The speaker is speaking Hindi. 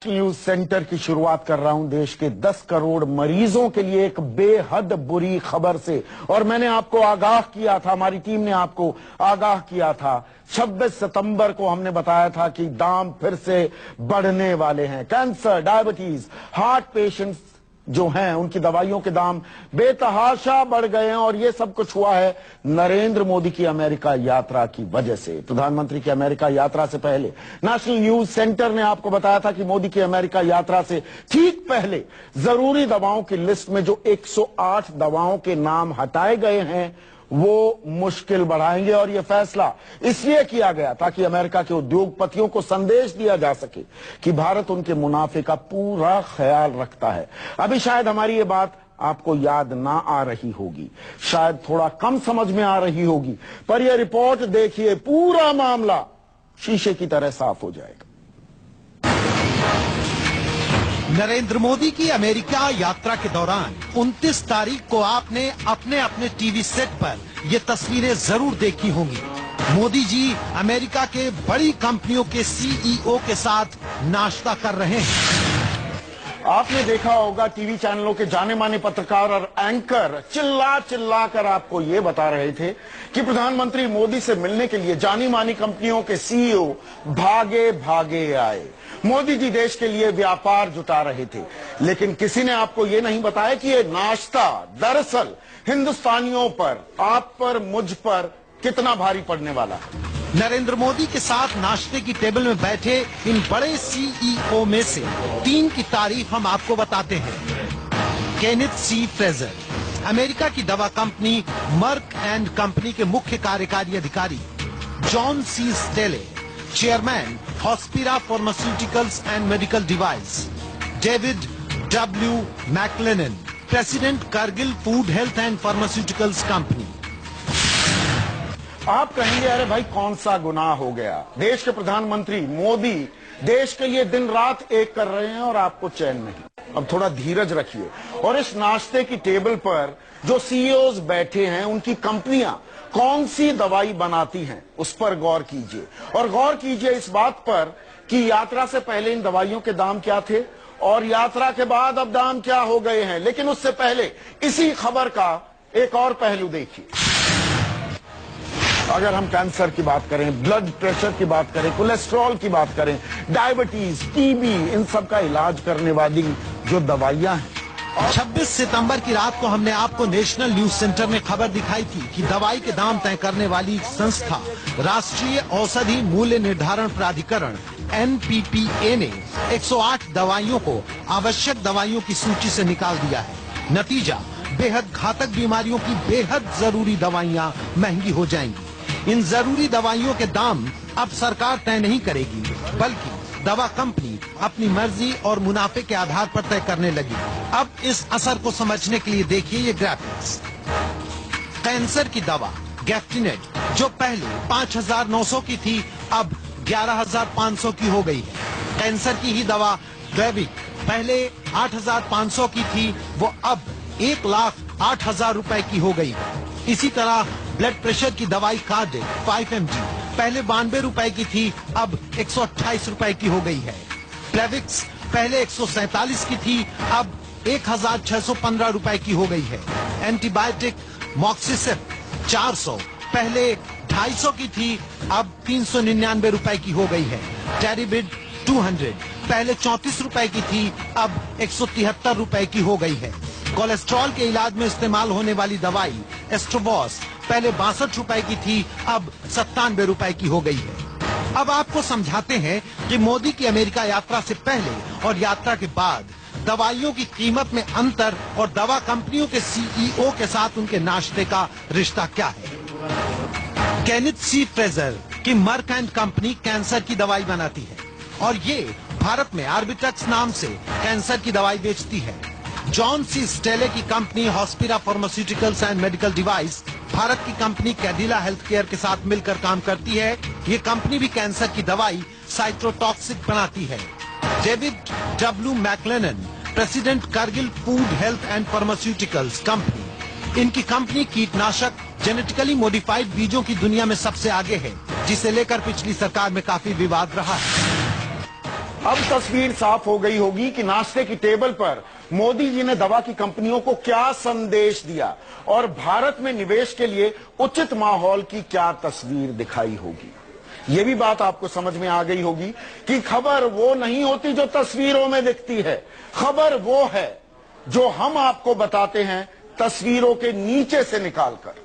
न्यूज सेंटर की शुरुआत कर रहा हूं देश के 10 करोड़ मरीजों के लिए एक बेहद बुरी खबर से। और मैंने आपको आगाह किया था, हमारी टीम ने आपको आगाह किया था, 26 सितंबर को हमने बताया था कि दाम फिर से बढ़ने वाले हैं। कैंसर, डायबिटीज, हार्ट पेशेंट्स जो हैं उनकी दवाइयों के दाम बेतहाशा बढ़ गए हैं। और ये सब कुछ हुआ है नरेंद्र मोदी की अमेरिका यात्रा की वजह से। प्रधानमंत्री की अमेरिका यात्रा से पहले नेशनल न्यूज सेंटर ने आपको बताया था कि मोदी की अमेरिका यात्रा से ठीक पहले जरूरी दवाओं की लिस्ट में जो 108 दवाओं के नाम हटाए गए हैं वो मुश्किल बढ़ाएंगे। और यह फैसला इसलिए किया गया ताकि अमेरिका के उद्योगपतियों को संदेश दिया जा सके कि भारत उनके मुनाफे का पूरा ख्याल रखता है। अभी शायद हमारी ये बात आपको याद ना आ रही होगी, शायद थोड़ा कम समझ में आ रही होगी, पर यह रिपोर्ट देखिए, पूरा मामला शीशे की तरह साफ हो जाएगा। नरेंद्र मोदी की अमेरिका यात्रा के दौरान 29 तारीख को आपने अपने अपने टीवी सेट पर ये तस्वीरें जरूर देखी होंगी। मोदी जी अमेरिका के बड़ी कंपनियों के सीईओ के साथ नाश्ता कर रहे हैं। आपने देखा होगा टीवी चैनलों के जाने माने पत्रकार और एंकर चिल्ला चिल्ला कर आपको ये बता रहे थे कि प्रधानमंत्री मोदी से मिलने के लिए जानी मानी कंपनियों के सीईओ भागे भागे आए। मोदी जी देश के लिए व्यापार जुटा रहे थे, लेकिन किसी ने आपको ये नहीं बताया कि ये नाश्ता दरअसल हिंदुस्तानियों पर, आप पर, मुझ पर कितना भारी पड़ने वाला है। नरेंद्र मोदी के साथ नाश्ते की टेबल में बैठे इन बड़े सीईओ में से 3 की तारीफ हम आपको बताते हैं। केनेथ सी फ्रेजर, अमेरिका की दवा कंपनी मर्क एंड कंपनी के मुख्य कार्यकारी अधिकारी। John C Staley, chairman Hospira Pharmaceuticals and Medical Device. David W MacLennan, president Cargill Food Health and Pharmaceuticals company. आप कहेंगे अरे भाई कौन सा गुनाह हो गया, देश के प्रधानमंत्री मोदी देश के लिए दिन रात एक कर रहे हैं और आपको चैन नहीं। अब थोड़ा धीरज रखिए और इस नाश्ते की टेबल पर जो सीईओज बैठे हैं उनकी कंपनियां कौन सी दवाई बनाती हैं उस पर गौर कीजिए। और गौर कीजिए इस बात पर कि यात्रा से पहले इन दवाइयों के दाम क्या थे और यात्रा के बाद अब दाम क्या हो गए हैं। लेकिन उससे पहले इसी खबर का एक और पहलू देखिए। अगर हम कैंसर की बात करें, ब्लड प्रेशर की बात करें, कोलेस्ट्रॉल की बात करें, डायबिटीज, टीबी, इन सब का इलाज करने वाली जो दवाइयां हैं। 26 सितंबर की रात को हमने आपको नेशनल न्यूज सेंटर में खबर दिखाई थी कि दवाई के दाम तय करने वाली संस्था राष्ट्रीय औषधि मूल्य निर्धारण प्राधिकरण NPPA ने 108 दवाइयों को आवश्यक दवाइयों की सूची से निकाल दिया है। नतीजा, बेहद घातक बीमारियों की बेहद जरूरी दवाइयां महंगी हो जाएंगी। इन जरूरी दवाइयों के दाम अब सरकार तय नहीं करेगी, बल्कि दवा कंपनी अपनी मर्जी और मुनाफे के आधार पर तय करने लगी। अब इस असर को समझने के लिए देखिए ये ग्राफिक्स। कैंसर की दवा गैफ्टिनेट जो पहले 5,900 की थी अब 11,500 की हो गई है। कैंसर की ही दवा ग्लेविक पहले 8,500 की थी, वो अब 1,08,000 रुपए की हो गई है। इसी तरह ब्लड प्रेशर की दवाई कार्डिक 5 mg पहले 92 रुपए की थी, अब 128 रुपए की हो गई है। प्लेविक्स पहले 147 की थी, अब 1,615 रुपए की हो गई है। एंटीबायोटिक मॉक्सिसिप 400 पहले 250 की थी, अब 399 रुपए की हो गई है। टेरिबिड 200 पहले 34 रुपए की थी, अब 173 रुपए की हो गई है। कोलेस्ट्रॉल के इलाज में इस्तेमाल होने वाली दवाई एस्ट्रोवॉस पहले 62 रुपए की थी, अब 97 रुपए की हो गई है। अब आपको समझाते हैं कि मोदी की अमेरिका यात्रा से पहले और यात्रा के बाद दवाइयों की कीमत में अंतर और दवा कंपनियों के सीईओ के साथ उनके नाश्ते का रिश्ता क्या है। केनेथ सी फ्रेजर की मर्क एंड कंपनी कैंसर की दवाई बनाती है और ये भारत में आर्बिट्रक्स नाम से कैंसर की दवाई बेचती है। जॉन सी स्टेले की company Hospira Pharmaceuticals and Medical Device Bharat की कंपनी कैडिला हेल्थ केयर के साथ मिलकर काम करती है। ये कंपनी भी कैंसर की दवाई साइट्रोटॉक्सिक बनाती है। David W MacLennan, president Cargill Food Health and Pharmaceuticals company, इनकी कंपनी कीटनाशक जेनेटिकली मॉडिफाइड बीजों की दुनिया में सबसे आगे है, जिसे लेकर पिछली सरकार में काफी विवाद रहा है। अब तस्वीर साफ हो गई होगी कि नाश्ते की टेबल पर मोदी जी ने दवा की कंपनियों को क्या संदेश दिया और भारत में निवेश के लिए उचित माहौल की क्या तस्वीर दिखाई होगी। ये भी बात आपको समझ में आ गई होगी कि खबर वो नहीं होती जो तस्वीरों में दिखती है, खबर वो है जो हम आपको बताते हैं तस्वीरों के नीचे से निकालकर।